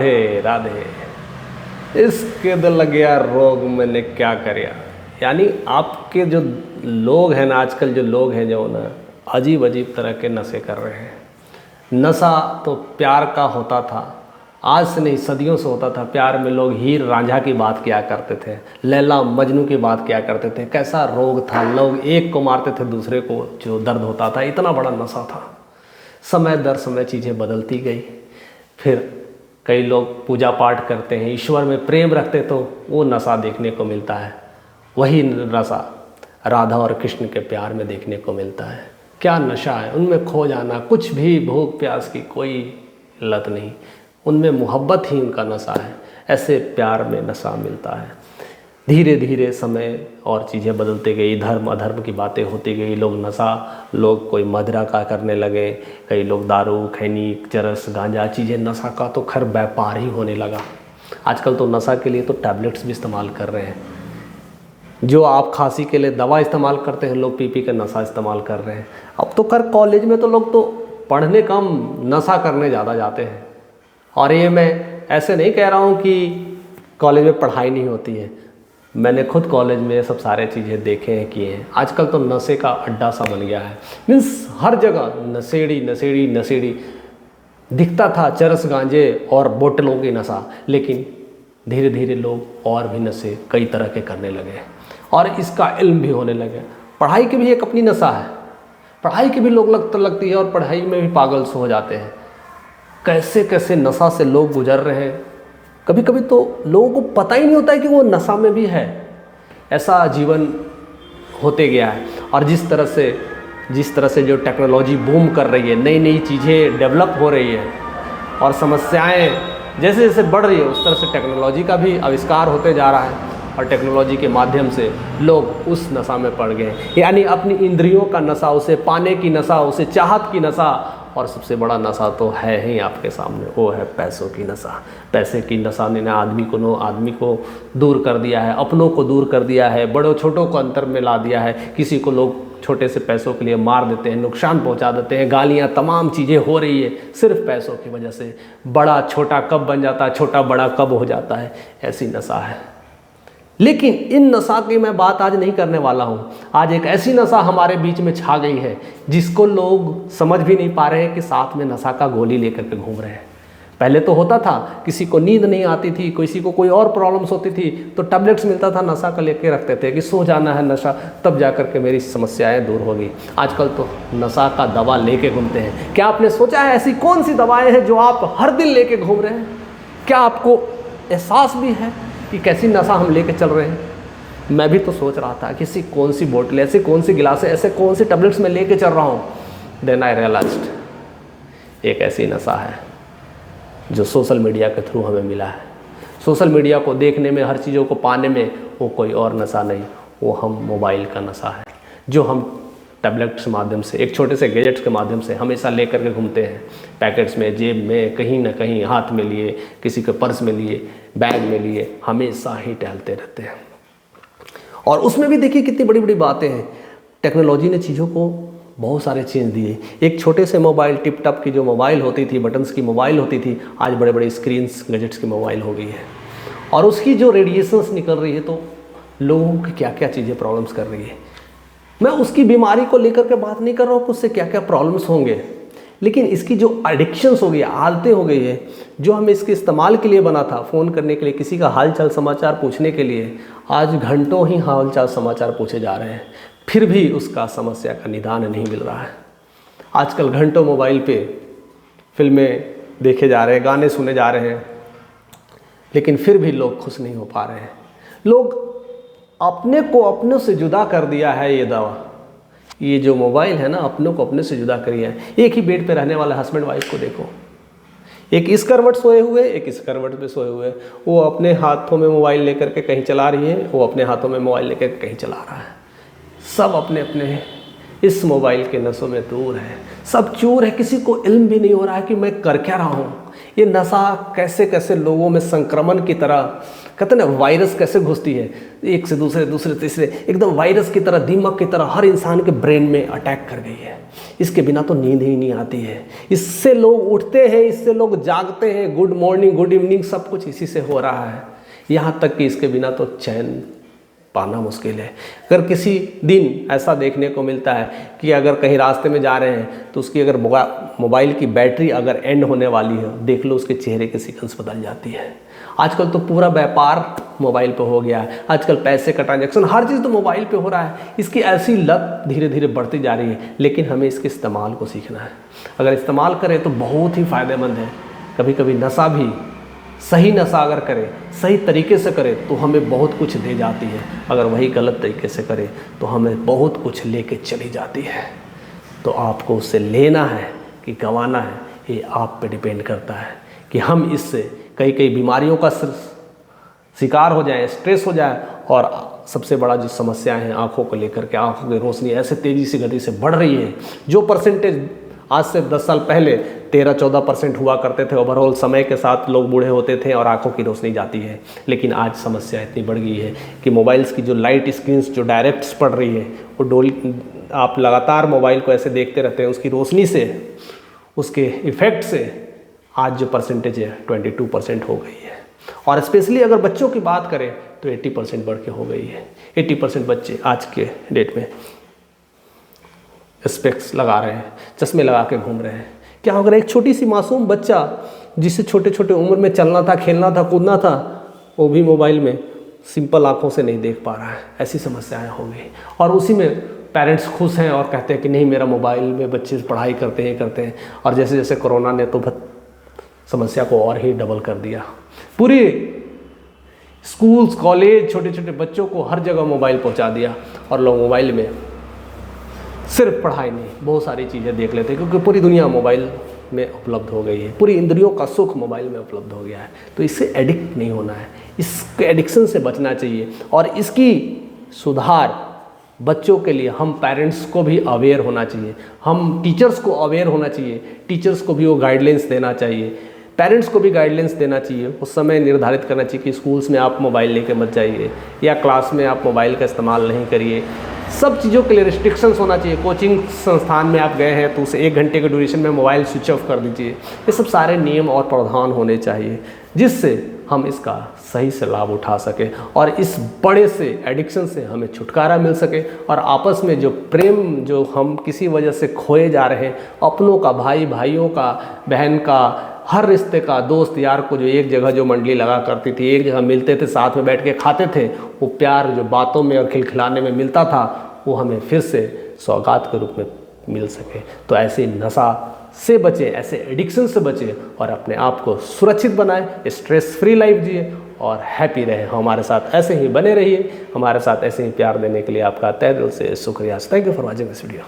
हे राधे, इसके दिल लग गया रोग मैंने क्या करया। यानी आपके जो लोग हैं ना, आजकल जो लोग हैं जो ना अजीब अजीब तरह के नशे कर रहे हैं। नशा तो प्यार का होता था, आज से नहीं सदियों से होता था। प्यार में लोग हीर रांझा की बात किया करते थे, लैला मजनू की बात किया करते थे। कैसा रोग था, लोग एक को मारते थे दूसरे को जो दर्द होता था, इतना बड़ा नशा था। समय दर समय चीज़ें बदलती गई। फिर कई लोग पूजा पाठ करते हैं, ईश्वर में प्रेम रखते तो वो नशा देखने को मिलता है। वही नशा राधा और कृष्ण के प्यार में देखने को मिलता है। क्या नशा है, उनमें खो जाना, कुछ भी भूख प्यास की कोई लत नहीं, उनमें मोहब्बत ही उनका नशा है। ऐसे प्यार में नशा मिलता है। धीरे धीरे समय और चीज़ें बदलते गई, धर्म अधर्म की बातें होती गई। लोग नशा, लोग कोई मदिरा का करने लगे, कई लोग दारू खैनी चरस गांजा चीज़ें, नशा का तो खैर व्यापार ही होने लगा। आजकल तो नशा के लिए तो टैबलेट्स भी इस्तेमाल कर रहे हैं। जो आप खांसी के लिए दवा इस्तेमाल करते हैं, लोग पी पी के नशा इस्तेमाल कर रहे हैं। अब तो खैर कॉलेज में तो लोग तो पढ़ने कम नशा करने ज़्यादा जाते हैं। और ये मैं ऐसे नहीं कह रहा हूँ कि कॉलेज में पढ़ाई नहीं होती है, मैंने खुद कॉलेज में ये सब सारे चीज़ें देखे हैं, किए हैं। आजकल तो नशे का अड्डा सा बन गया है। मीन्स हर जगह नशेड़ी नशेड़ी नशेड़ी दिखता था, चरस गांजे और बोतलों की नशा। लेकिन धीरे धीरे लोग और भी नशे कई तरह के करने लगे और इसका इल्म भी होने लगे। पढ़ाई की भी एक अपनी नशा है, पढ़ाई की भी लोग लगती है और पढ़ाई में भी पागल से हो जाते हैं। कैसे कैसे नशा से लोग गुजर रहे हैं। कभी कभी तो लोगों को पता ही नहीं होता है कि वो नशा में भी है। ऐसा जीवन होते गया है। और जिस तरह से जो टेक्नोलॉजी बूम कर रही है, नई नई चीज़ें डेवलप हो रही है और समस्याएं जैसे जैसे बढ़ रही है, उस तरह से टेक्नोलॉजी का भी आविष्कार होते जा रहा है। और टेक्नोलॉजी के माध्यम से लोग उस नशा में पड़ गए। यानी अपनी इंद्रियों का नशा, उसे पाने की नशा, उसे चाहत की नशा, और सबसे बड़ा नशा तो है ही आपके सामने, वो है पैसों की नशा। पैसे की नशा ने आदमी को दूर कर दिया है, अपनों को दूर कर दिया है, बड़ों छोटों को अंतर में ला दिया है। किसी को लोग छोटे से पैसों के लिए मार देते हैं, नुकसान पहुंचा देते हैं, गालियां, तमाम चीज़ें हो रही है सिर्फ पैसों की वजह से। बड़ा छोटा कब बन जाता है, छोटा बड़ा कब हो जाता है, ऐसी नशा है। लेकिन इन नशा की मैं बात आज नहीं करने वाला हूँ। आज एक ऐसी नशा हमारे बीच में छा गई है जिसको लोग समझ भी नहीं पा रहे हैं कि साथ में नशा का गोली लेकर के घूम रहे हैं। पहले तो होता था, किसी को नींद नहीं आती थी, किसी को कोई और प्रॉब्लम्स होती थी तो टैबलेट्स मिलता था, नशा का लेके रखते थे कि सो जाना है नशा, तब जा कर के मेरी समस्याएं दूर होगी। आजकल तो नशा का दवा लेके घूमते हैं। क्या आपने सोचा है ऐसी कौन सी दवाएं हैं जो आप हर दिन लेके घूम रहे हैं? क्या आपको एहसास भी है कि कैसी नशा हम लेके चल रहे हैं? मैं भी तो सोच रहा था किसी कौन सी बोतल, ऐसे कौन सी गिलास, ऐसे कौन सी टैबलेट्स में लेके चल रहा हूँ। देन आई रियलाइज्ड एक ऐसी नशा है जो सोशल मीडिया के थ्रू हमें मिला है। सोशल मीडिया को देखने में, हर चीज़ों को पाने में, वो कोई और नशा नहीं, वो हम मोबाइल का नशा है जो हम टैबलेट्स के माध्यम से, एक छोटे से गैजेट्स के माध्यम से हमेशा लेकर के घूमते हैं। पैकेट्स में, जेब में, कहीं ना कहीं हाथ में लिए, किसी के पर्स में लिए, बैग में लिए, हमेशा ही टहलते रहते हैं। और उसमें भी देखिए कितनी बड़ी बड़ी बातें हैं। टेक्नोलॉजी ने चीज़ों को बहुत सारे चेंज दिए। एक छोटे से मोबाइल, टिप टप की जो मोबाइल होती थी, बटन्स की मोबाइल होती थी, आज बड़े बड़े स्क्रीन्स, गैजेट्स की मोबाइल हो गई है। और उसकी जो रेडिएशंस निकल रही है तो लोगों की क्या क्या चीज़ें प्रॉब्लम्स कर रही है। मैं उसकी बीमारी को लेकर के बात नहीं कर रहा हूँ कि उससे क्या क्या प्रॉब्लम्स होंगे, लेकिन इसकी जो एडिक्शंस हो गई, आदतें हो गई है, जो हमें इसके इस्तेमाल के लिए बना था, फ़ोन करने के लिए, किसी का हाल चाल समाचार पूछने के लिए, आज घंटों ही हाल चाल समाचार पूछे जा रहे हैं, फिर भी उसका समस्या का निदान नहीं मिल रहा है। आजकल घंटों मोबाइल पे फिल्में देखे जा रहे हैं, गाने सुने जा रहे हैं, लेकिन फिर भी लोग खुश नहीं हो पा रहे हैं। लोग अपने को अपनों से जुदा कर दिया है ये दवा, ये जो मोबाइल है ना, अपनों को अपने से जुदा करिए है। एक ही बेड पे रहने वाला हस्बैंड वाइफ को देखो, एक इस करवट सोए हुए, एक इस करवट पे सोए हुए। वो अपने हाथों में मोबाइल लेकर के कहीं चला रही है, वो अपने हाथों में मोबाइल लेकर के कहीं चला रहा है। सब अपने अपने इस मोबाइल के नशों में दूर है, सब चूर है। किसी को इल्म भी नहीं हो रहा है कि मैं कर क्या रहा हूँ। ये नशा कैसे कैसे लोगों में संक्रमण की तरह कहते हैं ना वायरस कैसे घुसती है, एक से दूसरे, दूसरे तीसरे, एकदम वायरस की तरह, दीमक की तरह हर इंसान के ब्रेन में अटैक कर गई है। इसके बिना तो नींद ही नहीं आती है। इससे लोग उठते हैं, इससे लोग जागते हैं, गुड मॉर्निंग गुड इवनिंग सब कुछ इसी से हो रहा है। यहाँ तक कि इसके बिना तो चैन पाना मुश्किल है। अगर किसी दिन ऐसा देखने को मिलता है कि अगर कहीं रास्ते में जा रहे हैं तो उसकी अगर मोबाइल की बैटरी अगर एंड होने वाली है, देख लो उसके चेहरे की सीक्वेंस बदल जाती है। आजकल तो पूरा व्यापार मोबाइल पे हो गया है, आजकल पैसे का ट्रांजैक्शन हर चीज़ तो मोबाइल पे हो रहा है। इसकी ऐसी लत धीरे धीरे बढ़ती जा रही है, लेकिन हमें इसके इस्तेमाल को सीखना है। अगर इस्तेमाल करें तो बहुत ही फ़ायदेमंद है। कभी कभी नशा भी, सही नशा अगर करें, सही तरीके से करें तो हमें बहुत कुछ दे जाती है, अगर वही गलत तरीके से करें तो हमें बहुत कुछ लेके चली जाती है। तो आपको उससे लेना है कि गंवाना है, ये आप पे डिपेंड करता है कि हम इससे कई कई बीमारियों का शिकार हो जाए, स्ट्रेस हो जाए। और सबसे बड़ा जो समस्याएं हैं आँखों को लेकर के, आँखों की रोशनी ऐसे तेज़ी से गति से बढ़ रही है। जो परसेंटेज आज से 10 साल पहले 13-14% हुआ करते थे, ओवरऑल समय के साथ लोग बूढ़े होते थे और आंखों की रोशनी जाती है। लेकिन आज समस्या इतनी बढ़ गई है कि मोबाइल्स की जो लाइट स्क्रीन्स जो डायरेक्ट पड़ रही है, वो आप लगातार मोबाइल को ऐसे देखते रहते हैं, उसकी रोशनी से, उसके इफ़ेक्ट से आज जो परसेंटेज है 22% हो गई है। और स्पेशली अगर बच्चों की बात करें तो 80% बढ़ के हो गई है। 80% बच्चे आज के डेट में स्पेक्स लगा रहे हैं, चश्मे लगा के घूम रहे हैं। क्या अगर एक छोटी सी मासूम बच्चा जिसे छोटे छोटे उम्र में चलना था, खेलना था, कूदना था, वो भी मोबाइल में सिंपल आंखों से नहीं देख पा रहा है, ऐसी समस्याएं हो गई। और उसी में पेरेंट्स खुश हैं और कहते हैं कि नहीं मेरा मोबाइल में बच्चे पढ़ाई करते हैं। और जैसे जैसे कोरोना ने तो समस्या को और ही डबल कर दिया। पूरी स्कूल्स, कॉलेज, छोटे छोटे बच्चों को हर जगह मोबाइल पहुंचा दिया और लोग मोबाइल में सिर्फ पढ़ाई नहीं, बहुत सारी चीज़ें देख लेते हैं, क्योंकि पूरी दुनिया मोबाइल में उपलब्ध हो गई है, पूरी इंद्रियों का सुख मोबाइल में उपलब्ध हो गया है। तो इससे एडिक्ट नहीं होना है, इसके एडिक्शन से बचना चाहिए। और इसकी सुधार बच्चों के लिए हम पेरेंट्स को भी अवेयर होना चाहिए, हम टीचर्स को अवेयर होना चाहिए, टीचर्स को भी वो गाइडलाइंस देना चाहिए, पेरेंट्स को भी गाइडलाइंस देना चाहिए। उस समय निर्धारित करना चाहिए कि स्कूल्स में आप मोबाइल लेके मत जाइए या क्लास में आप मोबाइल का इस्तेमाल नहीं करिए। सब चीज़ों के लिए रिस्ट्रिक्शंस होना चाहिए। कोचिंग संस्थान में आप गए हैं तो उसे 1 घंटे के ड्यूरेशन में मोबाइल स्विच ऑफ कर दीजिए। ये सब सारे नियम और प्रावधान होने चाहिए जिससे हम इसका सही से लाभ उठा सकें और इस बड़े से एडिक्शन से हमें छुटकारा मिल सके और आपस में जो प्रेम जो हम किसी वजह से खोए जा रहे हैं, अपनों का, भाइयों का, बहन का, हर रिश्ते का, दोस्त यार को जो एक जगह जो मंडली लगा करती थी, एक जगह मिलते थे, साथ में बैठ के खाते थे, वो प्यार जो बातों में और खिलखिलाने में मिलता था वो हमें फिर से सौगात के रूप में मिल सके। तो ऐसे नशा से बचे, ऐसे एडिक्शन से बचे और अपने आप को सुरक्षित बनाएं, स्ट्रेस फ्री लाइफ जिए और हैप्पी रहें। हमारे साथ ऐसे ही बने रहिए। हमारे साथ ऐसे ही प्यार देने के लिए आपका तहे दिल से शुक्रिया। Thank you for watching this video.